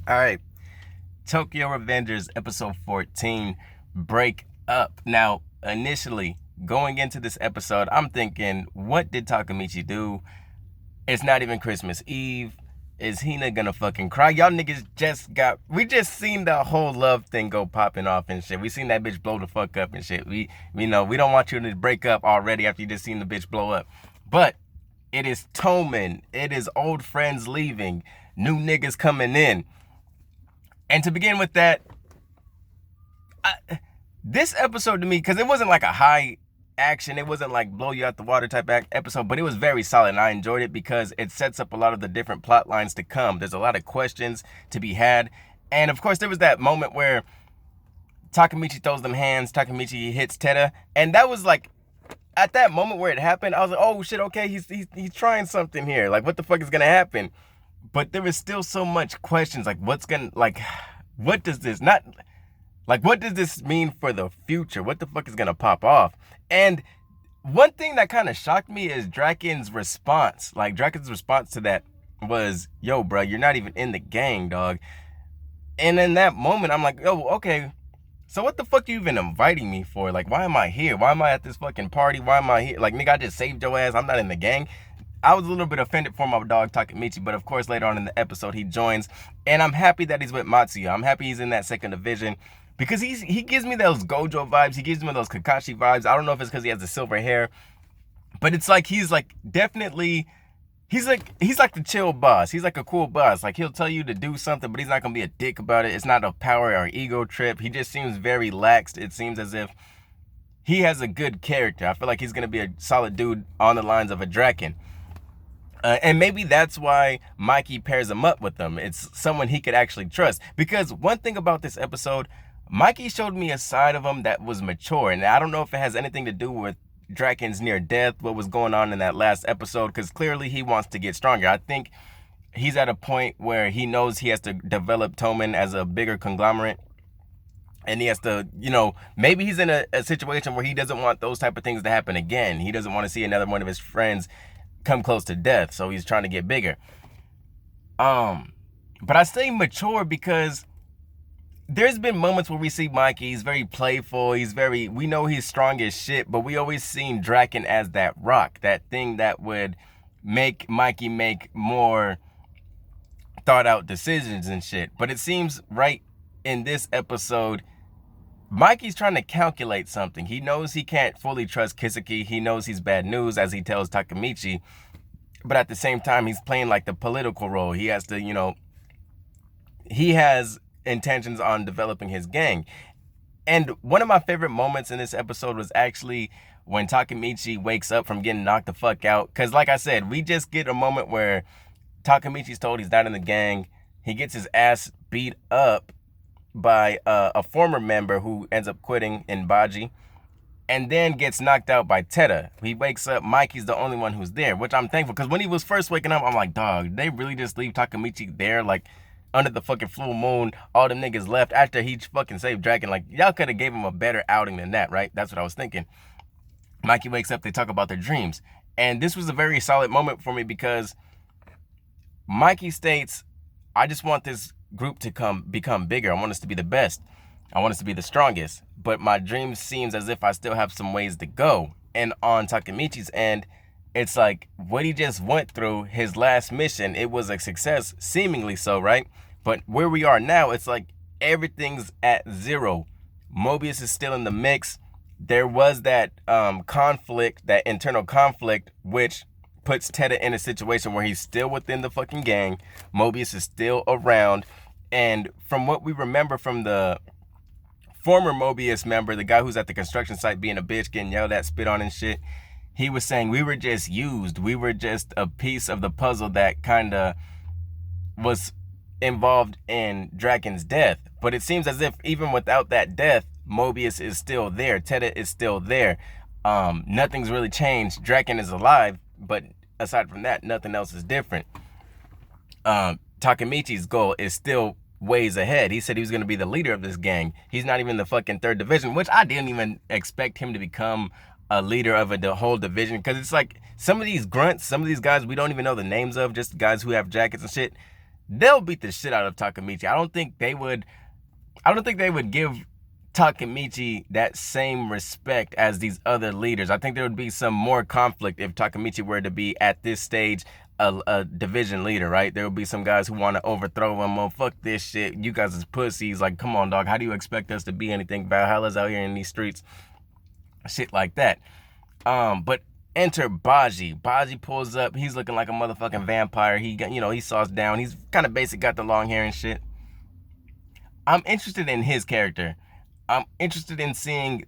All right, Tokyo Revengers episode 14, Break Up. Now, initially, going into this episode, I'm thinking, what did Takamichi do? It's not even Christmas Eve. Is Hina gonna fucking cry? Y'all niggas we just seen the whole love thing go popping off and shit. We seen that bitch blow the fuck up and shit. We know we don't want you to break up already after you just seen the bitch blow up. But it is Toman. It is old friends leaving. New niggas coming in. And to begin with that, this episode to me, because it wasn't like a high action, it wasn't like blow you out the water type episode, but it was very solid, and I enjoyed it because it sets up a lot of the different plot lines to come. There's a lot of questions to be had, and of course there was that moment where Takamichi throws them hands, Takamichi hits Teta, and that was like, at that moment where it happened, I was like, oh shit, okay, he's trying something here, like what the fuck is gonna happen? But there was still so much questions, like what does this not like what does this mean for the future? What the fuck is gonna pop off? And one thing that kind of shocked me is Draken's response. Like Draken's response to that was, yo, bro, you're not even in the gang, dog. And in that moment, I'm like, oh, okay. So what the fuck are you even inviting me for? Like, why am I here? Why am I at this fucking party? Why am I here? Like, nigga, I just saved your ass. I'm not in the gang. I was a little bit offended for my dog Takamichi, but of course later on in the episode he joins, and I'm happy that he's with Matsuya. I'm happy he's in that second division because he gives me those Gojo vibes. He gives me those Kakashi vibes. I don't know if it's because he has the silver hair, but it's like he's like definitely he's like the chill boss. He's like a cool boss. Like he'll tell you to do something, but he's not gonna be a dick about it. It's not a power or ego trip. He just seems very laxed. It seems as if he has a good character. I feel like he's gonna be a solid dude on the lines of a Draken. And maybe that's why Mikey pairs him up with them. It's someone he could actually trust. Because one thing about this episode, Mikey showed me a side of him that was mature. And I don't know if it has anything to do with Draken's near death, what was going on in that last episode, because clearly he wants to get stronger. I think he's at a point where he knows he has to develop Toman as a bigger conglomerate. And he has to, maybe he's in a situation where he doesn't want those type of things to happen again. He doesn't want to see another one of his friends come close to death, so he's trying to get bigger. But I say mature because there's been moments where we see Mikey, he's very playful, we know he's strong as shit, but we always seen Draken as that rock, that thing that would make Mikey make more thought out decisions and shit. But it seems right in this episode, Mikey's trying to calculate something. He knows he can't fully trust Kiseki. He knows he's bad news, as he tells Takamichi. But at the same time, he's playing like the political role. He has to, he has intentions on developing his gang. And one of my favorite moments in this episode was actually when Takamichi wakes up from getting knocked the fuck out. Because like I said, we just get a moment where Takamichi's told he's not in the gang. He gets his ass beat up by a former member who ends up quitting in Baji, and then gets knocked out by Teta. He wakes up, Mikey's the only one who's there, which I'm thankful, because when he was first waking up, I'm like, dog, did they really just leave Takamichi there, like, under the fucking full moon, all them niggas left after he fucking saved Draken? Like, y'all could have gave him a better outing than that, right? That's what I was thinking. Mikey wakes up, they talk about their dreams, and this was a very solid moment for me because Mikey states, I just want this group to become bigger. I want us to be the best. I want us to be the strongest. But my dream seems as if I still have some ways to go. And on Takamichi's end, it's like what he just went through, his last mission, it was a success, seemingly so, right? But where we are now, it's like everything's at zero. Mobius is still in the mix. There was that conflict, that internal conflict, which puts Teta in a situation where he's still within the fucking gang. Mobius is still around. And from what we remember from the former Mobius member, the guy who's at the construction site being a bitch, getting yelled at, spit on and shit, he was saying we were just used. We were just a piece of the puzzle that kind of was involved in Draken's death. But it seems as if even without that death, Mobius is still there. Teta is still there. Nothing's really changed. Draken is alive, but aside from that, nothing else is different. Takamichi's goal is still ways ahead. He said he was going to be the leader of this gang. He's not even the fucking third division, which I didn't even expect him to become a leader of the whole division, because it's like some of these grunts, some of these guys we don't even know the names of, just guys who have jackets and shit. they'll beat the shit out of Takamichi. I don't think they would give Takamichi that same respect as these other leaders. I think there would be some more conflict if Takamichi were to be at this stage a division leader, right? There would be some guys who want to overthrow him. Oh, fuck this shit. You guys is pussies. Like, come on, dog. How do you expect us to be anything? Valhalla's out here in these streets. Shit like that. But enter Baji. Baji pulls up. He's looking like a motherfucking vampire. He got, he sauced down. He's kind of basic, got the long hair and shit. I'm interested in his character. I'm interested in seeing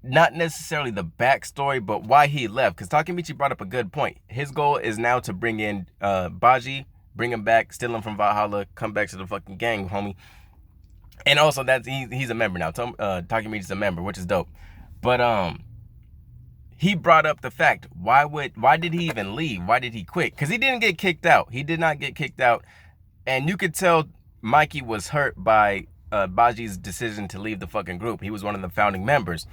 not necessarily the backstory, but why he left. Because Takemichi brought up a good point. His goal is now to bring in Baji, bring him back, steal him from Valhalla, come back to the fucking gang, homie. And also that he's a member now. Takemichi's a member, which is dope. But he brought up the fact, why did he even leave? Why did he quit? Because he didn't get kicked out. He did not get kicked out. And you could tell Mikey was hurt by Baji's decision to leave the fucking group. He was one of the founding members.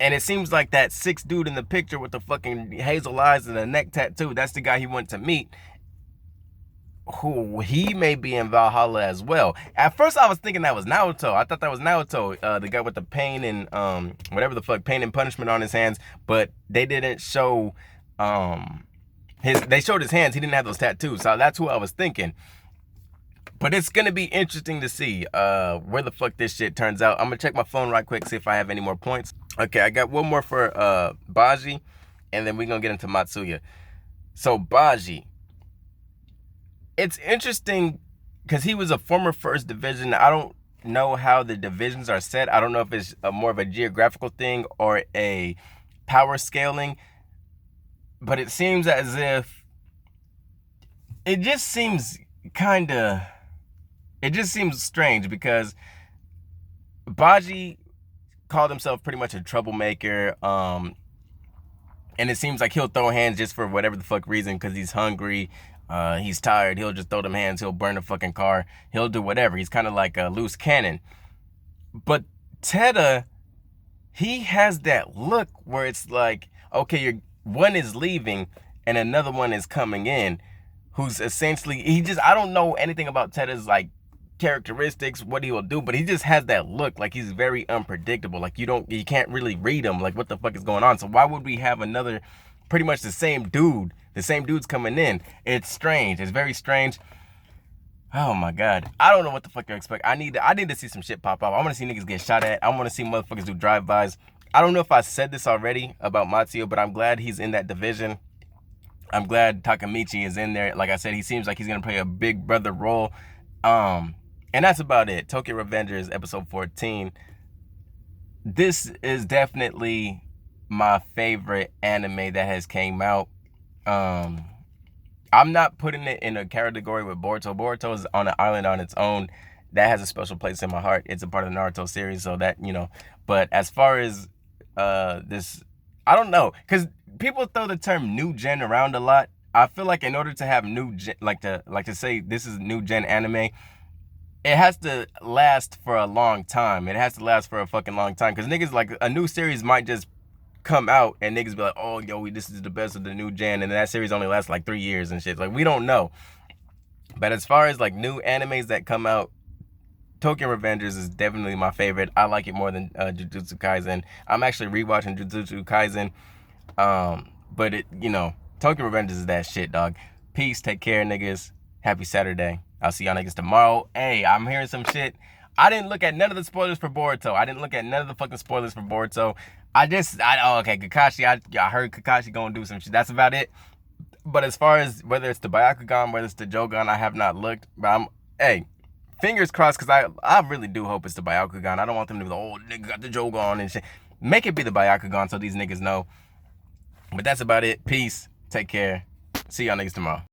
And it seems like that sixth dude in the picture with the fucking hazel eyes and a neck tattoo, that's the guy he went to meet. Who he may be in Valhalla as well. At first I was thinking that was Naoto. I thought that was Naoto, the guy with the pain and whatever the fuck, pain and punishment on his hands. But they didn't show they showed his hands. He didn't have those tattoos. So that's who I was thinking. But it's going to be interesting to see where the fuck this shit turns out. I'm going to check my phone right quick, see if I have any more points. Okay, I got one more for Baji, and then we're going to get into Matsuya. So Baji, it's interesting because he was a former first division. I don't know how the divisions are set. I don't know if it's more of a geographical thing or a power scaling. But it seems as if it just seems strange because Baji called himself pretty much a troublemaker, and it seems like he'll throw hands just for whatever the fuck reason, because he's hungry, he's tired, he'll just throw them hands, he'll burn a fucking car, he'll do whatever. He's kind of like a loose cannon. But Teda, he has that look where it's like, okay, one is leaving and another one is coming in, who's essentially, I don't know anything about Teda's like characteristics, what he will do, but he just has that look like he's very unpredictable. Like you can't really read him, like what the fuck is going on. So why would we have another, pretty much the same dude's coming in? It's strange. It's very strange. Oh my god, I don't know what the fuck to expect. I need to see some shit pop off. I want to see niggas get shot at. I want to see motherfuckers do drive-bys. I don't know if I said this already about Matsuya, but I'm glad he's in that division. I'm glad Takamichi is in there. Like I said, he seems like he's gonna play a big brother role. And that's about it. Tokyo Revengers episode 14. This is definitely my favorite anime that has came out. I'm not putting it in a category with Boruto. Boruto is on an island on its own. That has a special place in my heart. It's a part of the Naruto series, so that, But as far as this, I don't know, because people throw the term new gen around a lot. I feel like in order to have new gen, like to say this is new gen anime, it has to last for a long time. It has to last for a fucking long time. Because niggas, like, a new series might just come out and niggas be like, oh, yo, this is the best of the new gen. And that series only lasts like 3 years and shit. Like, we don't know. But as far as, like, new animes that come out, Tokyo Revengers is definitely my favorite. I like it more than Jujutsu Kaisen. I'm actually rewatching Jujutsu Kaisen. But Tokyo Revengers is that shit, dog. Peace. Take care, niggas. Happy Saturday. I'll see y'all niggas tomorrow. Hey, I'm hearing some shit. I didn't look at none of the spoilers for Boruto. I didn't look at none of the fucking spoilers for Boruto. Okay, Kakashi, I heard Kakashi gonna do some shit. That's about it. But as far as whether it's the Byakugan, whether it's the Jogan, I have not looked. But fingers crossed, because I really do hope it's the Byakugan. I don't want them to be like, oh, nigga got the Jogan and shit. Make it be the Byakugan so these niggas know. But that's about it. Peace. Take care. See y'all niggas tomorrow.